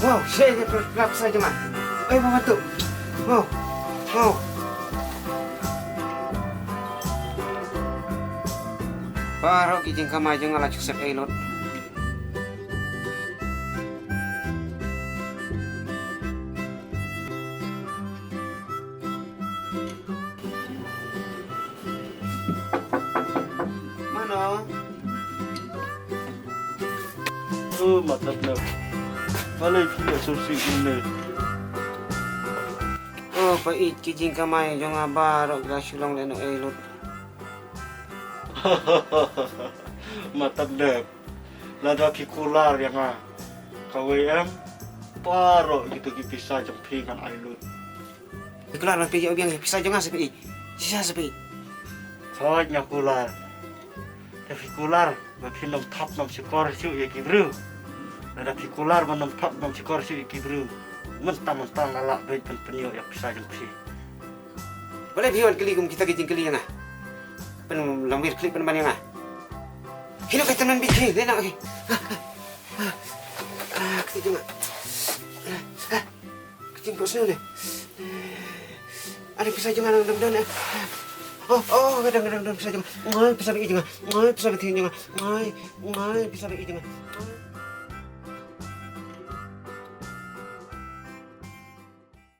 Wow, saya berapa saja mak. Bantu. Wow, wow. Baru kijing kamay jeng ala cusep elot. Mana? मतलब भले भी असोसी ने Oh, pait kijing kamay jeng baru kita sulong leno elot. मतलब lada pikular yang KWM paro gitu bisa jempingan ailut Ikulah nak pergi obiang pisah jeng sepi. Sisa sepi. soalnya kular tapi kular bapin nom tap nom sikor siu ya kibru lada pikular nom tap nom sikor siu ya kibru mentang lalak baik penio ya bisa jempi Boleh biar keligum kita kijing keli na. Pen lambir klik pen banyak na. Hidup kita nan bikin, dia nak. Kijing. Kijing kau sini. Ada pisah jangan dalam. Oh, kadang-kadang pisah jangan. Ngai pisah bagi jangan. Ngai pisah bagi jangan. Ngai pisah bagi jangan.